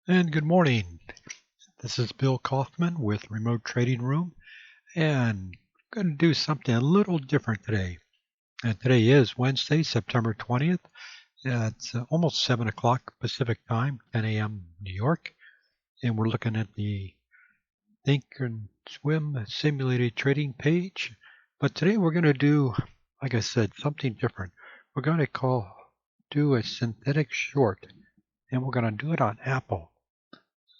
And good morning. This is Bill Kaufman with Remote Trading Room, and I'm going to do something a little different today. And today is Wednesday, September 20th. It's almost 7 o'clock Pacific time, 10 a.m. New York, and we're looking at the Think and Swim simulated trading page. But today we're going to do, like I said, something different. We're going to do a synthetic short, and we're going to do it on Apple.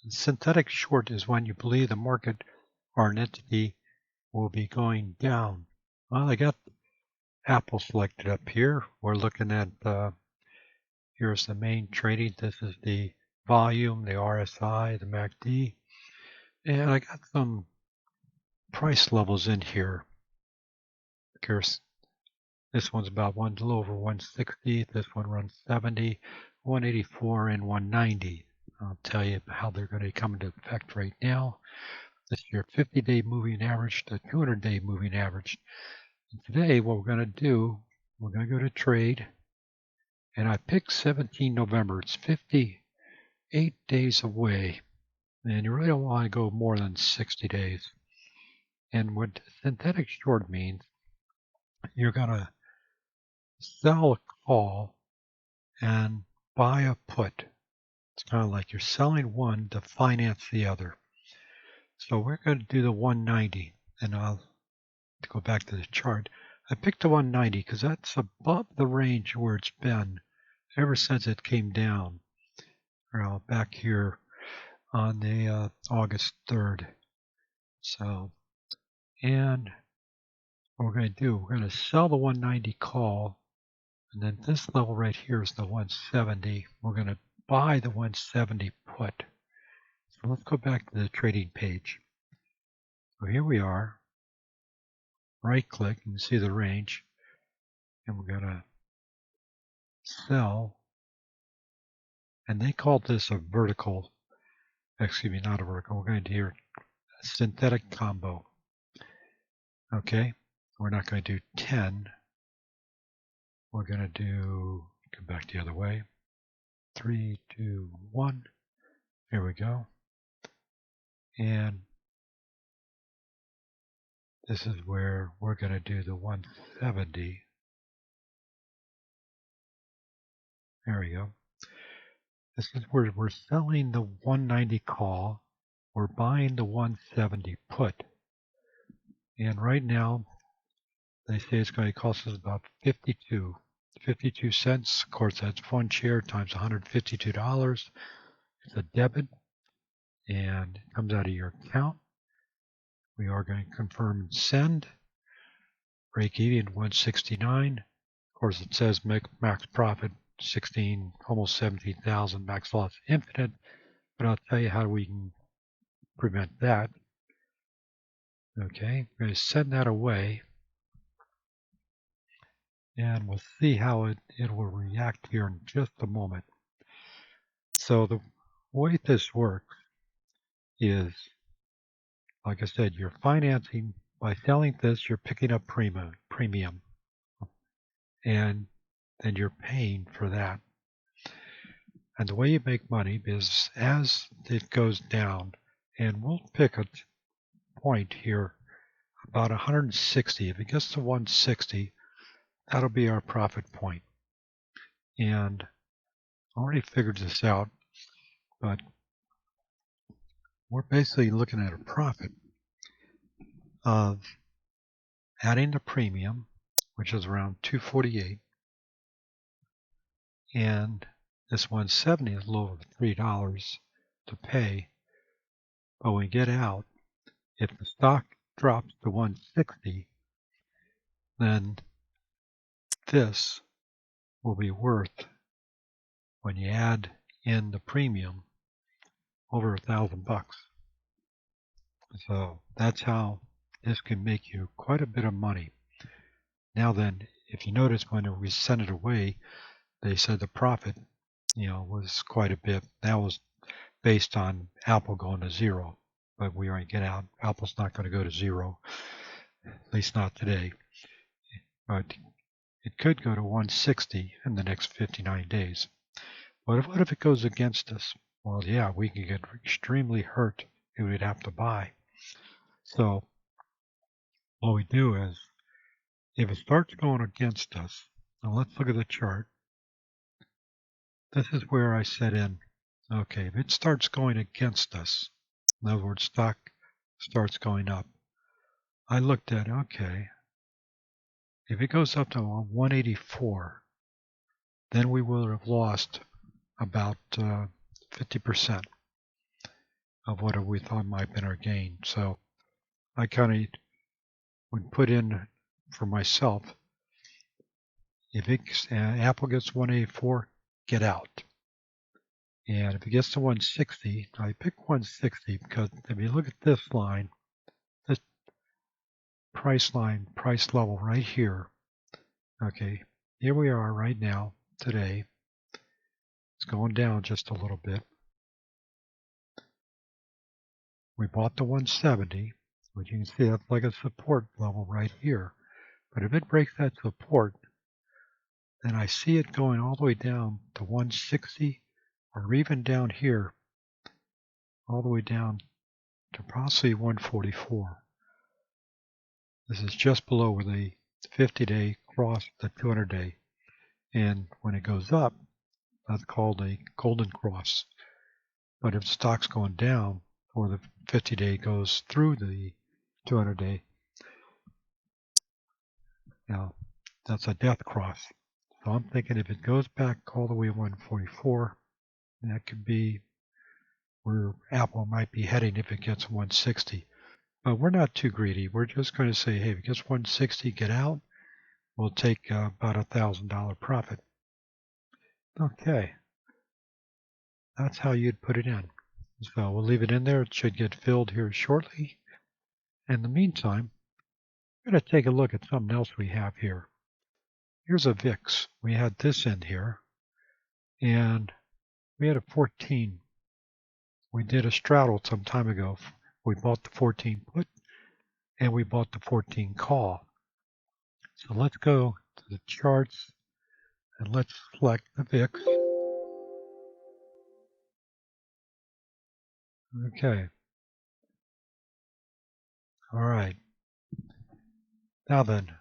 Synthetic short is when you believe the market or an entity will be going down. Well, I got Apple selected up here. We're looking at, here's the main trading. This is the volume, the RSI, the MACD. And I got some price levels in here. Here's, this one's about a little over 160. This one runs 70, 184, and 190. I'll tell you how they're going to come into effect right now. This is your 50-day moving average to 200-day moving average. And today, what we're going to do, we're going to go to trade, and I picked 17 November. It's 58 days away, and you really don't want to go more than 60 days. And what synthetic short means, you're going to sell a call and buy a put. It's kind of like you're selling one to finance the other. So we're going to do the 190, and I'll go back to the chart. I picked the 190 because that's above the range where it's been ever since it came down. Back here on the August 3rd. So, and what we're going to do, we're going to sell the 190 call, and then this level right here is the 170. We're going to buy the 170 put. So let's go back to the trading page. So here we are. Right click, you can see the range, and we're going to sell. And they called this a vertical, excuse me, not a vertical. We're going to do a synthetic combo. Okay, we're not going to do 10. We're going to do, come back the other way. 3, 2, 1. Here we go. And this is where we're going to do the 170. There we go. This is where we're selling the 190 call. We're buying the 170 put. And right now, they say it's going to cost us about 52 cents. Of course, that's one share times $152. It's a debit, and it comes out of your account. We are going to confirm and send. Break even 169. Of course, it says max profit 16, almost 17,000. Max loss infinite. But I'll tell you how we can prevent that. Okay, I'm going to send that away, and we'll see how it will react here in just a moment. So the way this works is, like I said, you're financing by selling this. You're picking up premium, and then you're paying for that. And the way you make money is as it goes down, and we'll pick a point here about 160. If it gets to 160, that'll be our profit point. And I already figured this out, but we're basically looking at a profit of adding the premium, which is around 248, and this 170 is a little over $3 to pay. But when we get out, if the stock drops to 160, then this will be worth, when you add in the premium, over $1,000. So that's how this can make you quite a bit of money. Now then, if you notice when we sent it away, they said the profit, was quite a bit. That was based on Apple going to zero, but we already get out. Apple's not going to go to zero, at least not today. But it could go to 160 in the next 59 days. What if it goes against us? well, yeah, we could get extremely hurt if we'd have to buy. So what we do is, if it starts going against us, now let's look at the chart. This is where I set in. Okay, if it starts going against us, in other words, stock starts going up, I looked at, okay, if it goes up to 184, then we will have lost about 50% of what we thought might have been our gain. So I kind of would put in for myself, if Apple gets 184, get out. And if it gets to 160, I pick 160 because if you look at this line, this price level right here, okay, here we are right now, today. It's going down just a little bit. We bought the 170, which you can see that's like a support level right here. But if it breaks that support, then I see it going all the way down to 160, or even down here, all the way down to possibly 144. This is just below where the 50-day crossed the 200-day. And when it goes up, that's called a golden cross. But if the stock's going down, or the 50-day goes through the 200-day, now that's a death cross. So I'm thinking if it goes back all the way to 144, that could be where Apple might be heading if it gets 160. But we're not too greedy. We're just going to say, hey, if it gets 160, get out. We'll take about $1,000 profit. Okay, that's how you'd put it in. So we'll leave it in there. It should get filled here shortly. In the meantime, we're going to take a look at something else we have here. Here's a VIX. We had this in here, and we had a 14. We did a straddle some time ago. We bought the 14 put, and we bought the 14 call. So let's go to the charts, and let's select the VIX. Okay. All right. Now then,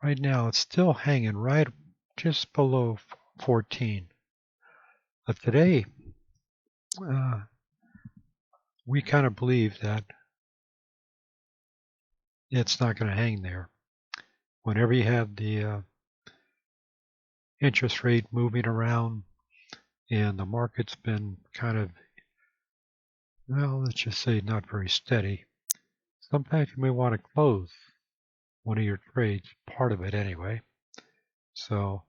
right now it's still hanging right just below 14. But today, we kind of believe that it's not going to hang there. Whenever you have the interest rate moving around and the market's been kind of, well, let's just say not very steady, sometimes you may want to close one of your trades, part of it anyway. So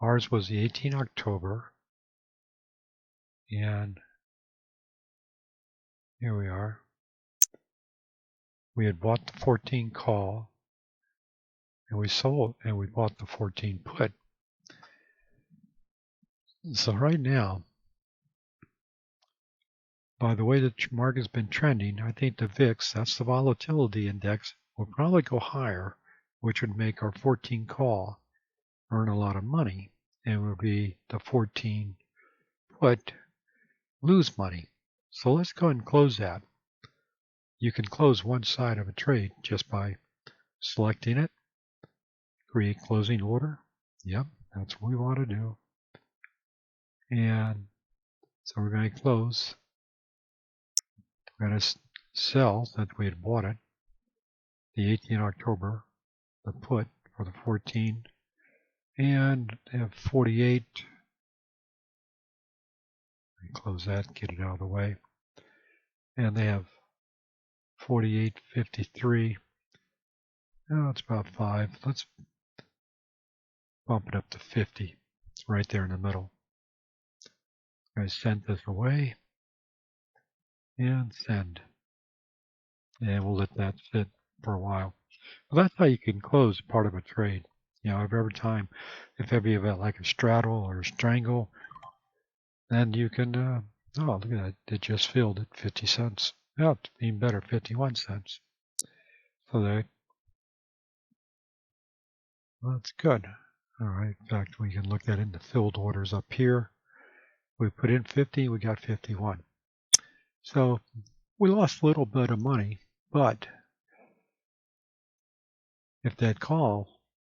ours was the 18th October, and here we are. We had bought the 14 call, and we sold, and we bought the 14 put. So right now, by the way the market's been trending, I think the VIX, that's the volatility index, will probably go higher, which would make our 14 call earn a lot of money, and would be the 14 put lose money. So let's go ahead and close that. You can close one side of a trade just by selecting it, create closing order. Yep, that's what we want to do. And so we're going to close. We're going to sell since we had bought it, the 18th October, the put for the 14, and they have 48. Close that, get it out of the way. And they have 48.53. Oh, it's about 5. Let's bump it up to 50. It's right there in the middle. I send this away and send. And we'll let that sit for a while. Well, that's how you can close part of a trade. You know, every time, if ever you have like a straddle or a strangle, then you can, oh, look at that. It just filled at 50 cents. Oh, it's even better, 51 cents. So there. Well, that's good. All right. In fact, we can look at it in the filled orders up here. We put in 50, we got 51. So we lost a little bit of money, but if that call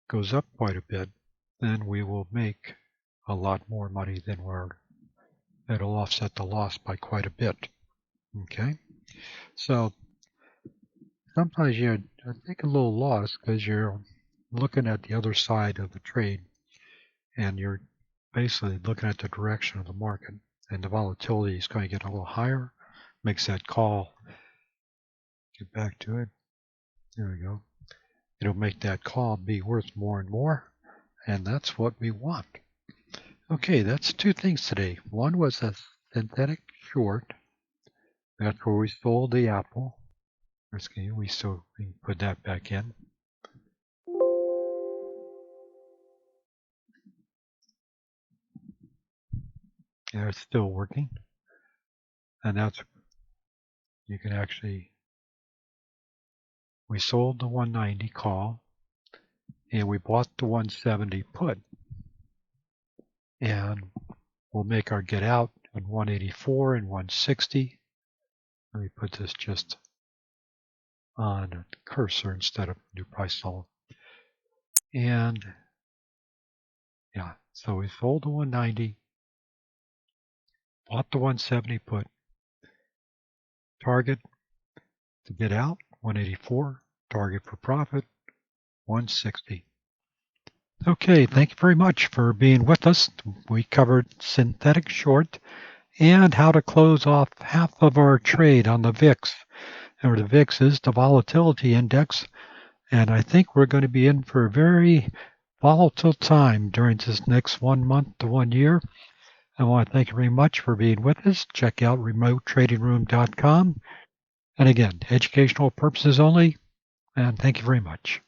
goes up quite a bit, then we will make a lot more money than it'll offset the loss by quite a bit. Okay, so sometimes you take a little loss because you're looking at the other side of the trade and you're basically looking at the direction of the market, and the volatility is going to get a little higher, makes that call, get back to it, there we go, it'll make that call be worth more and more, and that's what we want. Okay, that's two things today. One was a synthetic short. That's where we sold the Apple. We can put that back in. Yeah, it's still working. And that's, you can actually, we sold the 190 call and we bought the 170 put. And we'll make our get out on 184 and 160. Let me put this just on a cursor instead of new price level. And yeah, so we sold the 190, bought the 170 put, target to get out 184, target for profit 160. Okay, thank you very much for being with us. We covered synthetic short and how to close off half of our trade on the VIX. Or the VIX is the volatility index, and I think we're going to be in for a very volatile time during this next 1 month to 1 year. I want to thank you very much for being with us. Check out remotetradingroom.com. And again, educational purposes only, and thank you very much.